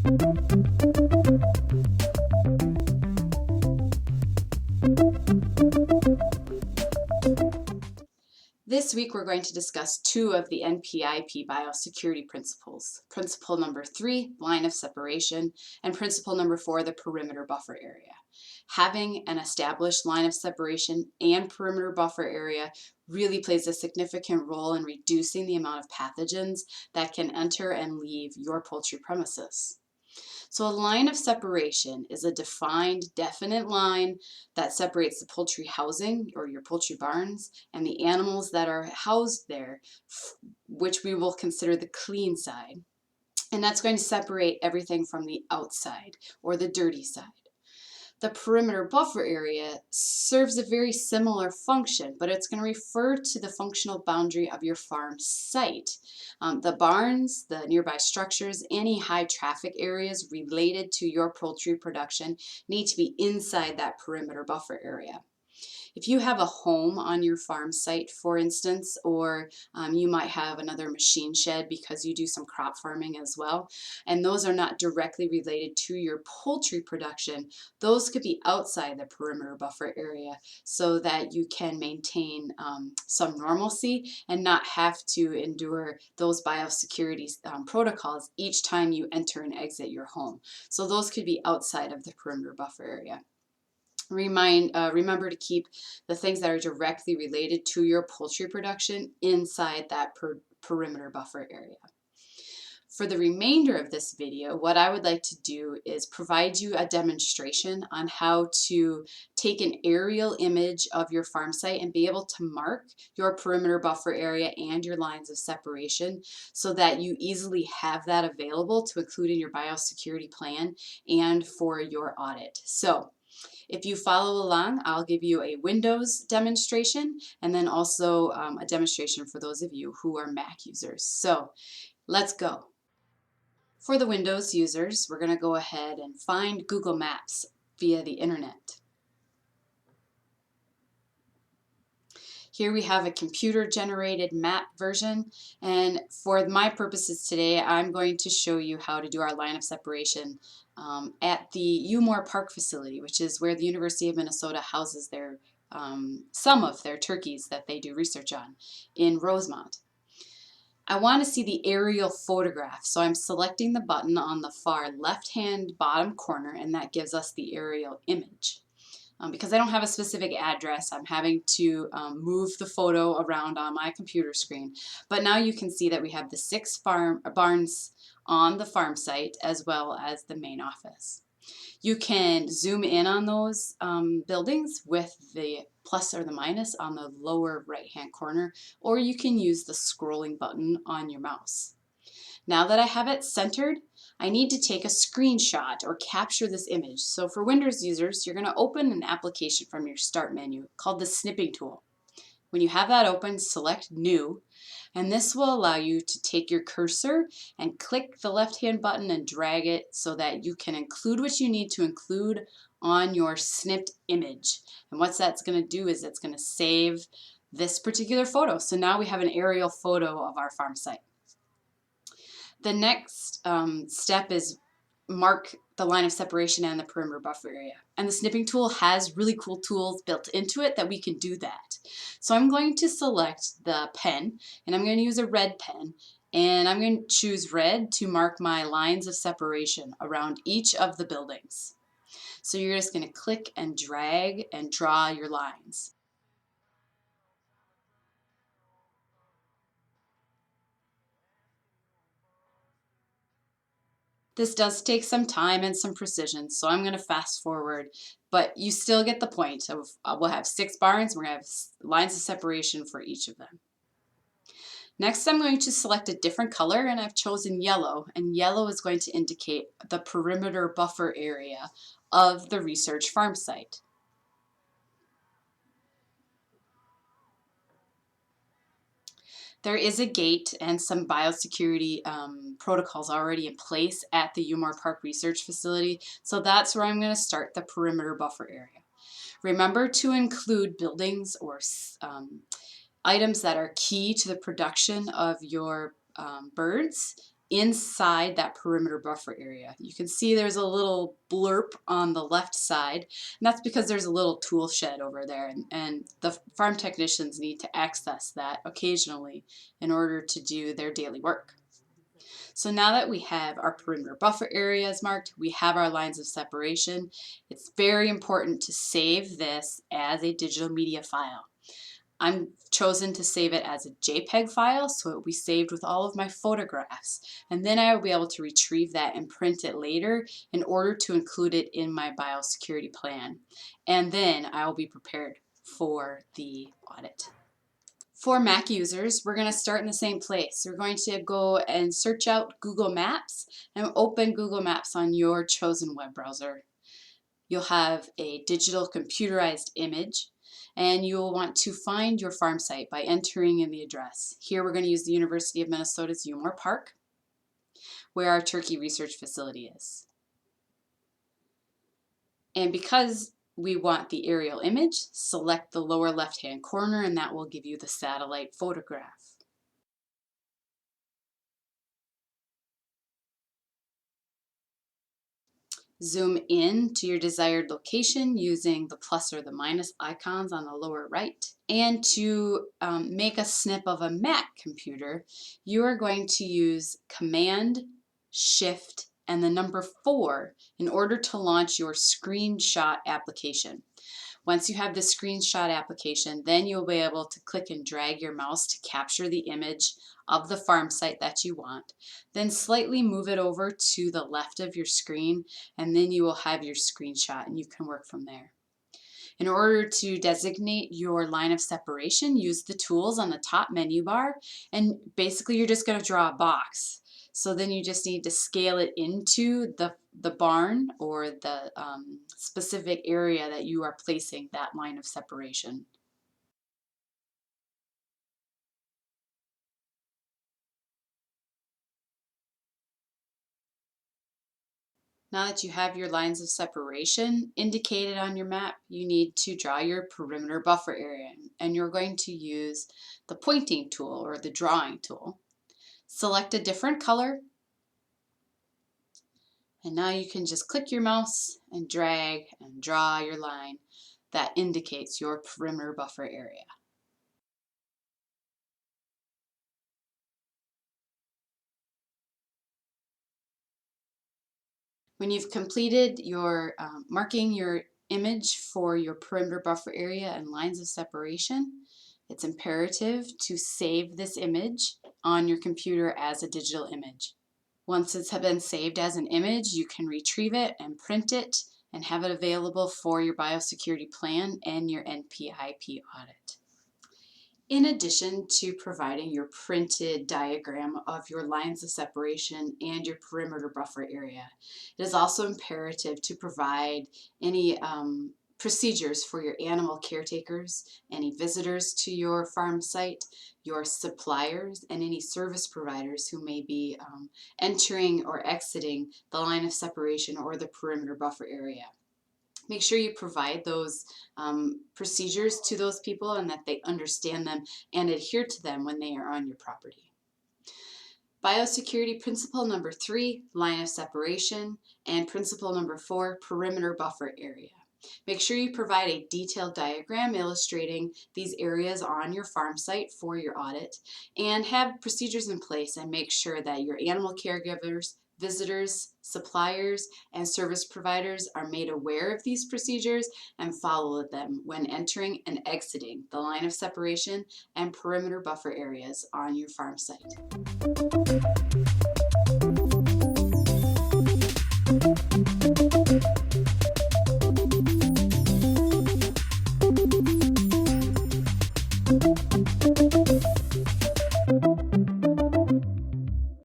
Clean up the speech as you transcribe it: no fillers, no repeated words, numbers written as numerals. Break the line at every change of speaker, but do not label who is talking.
This week we're going to discuss two of the NPIP biosecurity principles. Principle number 3, line of separation, and principle number 4, the perimeter buffer area. Having an established line of separation and perimeter buffer area really plays a significant role in reducing the amount of pathogens that can enter and leave your poultry premises. So a line of separation is a defined, definite line that separates the poultry housing or your poultry barns and the animals that are housed there, which we will consider the clean side. And that's going to separate everything from the outside or the dirty side. The perimeter buffer area serves a very similar function, but it's going to refer to the functional boundary of your farm site. The barns, the nearby structures, any high traffic areas related to your poultry production need to be inside that perimeter buffer area. If you have a home on your farm site, for instance, or you might have another machine shed because you do some crop farming as well, and those are not directly related to your poultry production, those could be outside the perimeter buffer area so that you can maintain some normalcy and not have to endure those biosecurity protocols each time you enter and exit your home. So those could be outside of the perimeter buffer area. Remember to keep the things that are directly related to your poultry production inside that perimeter buffer area. For the remainder of this video, what I would like to do is provide you a demonstration on how to take an aerial image of your farm site and be able to mark your perimeter buffer area and your lines of separation so that you easily have that available to include in your biosecurity plan and for your audit. So, if you follow along, I'll give you a Windows demonstration and then also a demonstration for those of you who are Mac users. So let's go. For the Windows users, we're going to go ahead and find Google Maps via the internet. Here we have a computer-generated map version, and for my purposes today, I'm going to show you how to do our line of separation at the Umore Park facility, which is where the University of Minnesota houses their some of their turkeys that they do research on in Rosemont. I want to see the aerial photograph, so I'm selecting the button on the far left-hand bottom corner, and that gives us the aerial image. Because I don't have a specific address, I'm having to move the photo around on my computer screen. But now you can see that we have the 6 barns on the farm site as well as the main office. You can zoom in on those buildings with the plus or the minus on the lower right-hand corner, or you can use the scrolling button on your mouse. Now that I have it centered, I need to take a screenshot or capture this image. So for Windows users, you're going to open an application from your Start menu called the Snipping tool. When you have that open, select New, and this will allow you to take your cursor and click the left-hand button and drag it so that you can include what you need to include on your snipped image. And what that's going to do is it's going to save this particular photo. So now we have an aerial photo of our farm site. The next step is mark the line of separation and the perimeter buffer area. And the snipping tool has really cool tools built into it that we can do that. So I'm going to select the pen, and I'm going to use a red pen, and I'm going to choose red to mark my lines of separation around each of the buildings. So you're just going to click and drag and draw your lines. This does take some time and some precision, so I'm going to fast forward, but you still get the point of we'll have 6 barns, we're going to have lines of separation for each of them. Next, I'm going to select a different color, and I've chosen yellow, and yellow is going to indicate the perimeter buffer area of the research farm site. There is a gate and some biosecurity protocols already in place at the Umore Park Research Facility, so that's where I'm going to start the perimeter buffer area. Remember to include buildings or items that are key to the production of your birds inside that perimeter buffer area. You can see there's a little blurb on the left side, and that's because there's a little tool shed over there, and the farm technicians need to access that occasionally in order to do their daily work. So now that we have our perimeter buffer areas marked, we have our lines of separation, it's very important to save this as a digital media file. I'm chosen to save it as a JPEG file, so it will be saved with all of my photographs. And then I will be able to retrieve that and print it later in order to include it in my biosecurity plan. And then I will be prepared for the audit. For Mac users, we're going to start in the same place. We're going to go and search out Google Maps and open Google Maps on your chosen web browser. You'll have a digital computerized image, and you'll want to find your farm site by entering in the address. Here we're going to use the University of Minnesota's Umore Park, where our turkey research facility is. And because we want the aerial image, select the lower left-hand corner, and that will give you the satellite photograph. Zoom in to your desired location using the plus or the minus icons on the lower right. And to make a snip of a Mac computer, you are going to use Command, Shift, and the number 4 in order to launch your screenshot application. Once you have the screenshot application, then you'll be able to click and drag your mouse to capture the image of the farm site that you want. Then slightly move it over to the left of your screen, and then you will have your screenshot and you can work from there. In order to designate your line of separation, use the tools on the top menu bar, and basically you're just going to draw a box. So then you just need to scale it into the barn or the specific area that you are placing that line of separation. Now that you have your lines of separation indicated on your map, you need to draw your perimeter buffer area, and you're going to use the pointing tool or the drawing tool. Select a different color, and now you can just click your mouse and drag and draw your line that indicates your perimeter buffer area. When you've completed your marking your image for your perimeter buffer area and lines of separation, it's imperative to save this image on your computer as a digital image. Once it's been saved as an image, you can retrieve it and print it and have it available for your biosecurity plan and your NPIP audit. In addition to providing your printed diagram of your lines of separation and your perimeter buffer area, it is also imperative to provide any procedures for your animal caretakers, any visitors to your farm site, your suppliers, and any service providers who may be entering or exiting the line of separation or the perimeter buffer area. Make sure you provide those procedures to those people and that they understand them and adhere to them when they are on your property. Biosecurity principle number 3, line of separation, and principle number 4, perimeter buffer area. Make sure you provide a detailed diagram illustrating these areas on your farm site for your audit, and have procedures in place and make sure that your animal caregivers, visitors, suppliers, and service providers are made aware of these procedures and follow them when entering and exiting the line of separation and perimeter buffer areas on your farm site.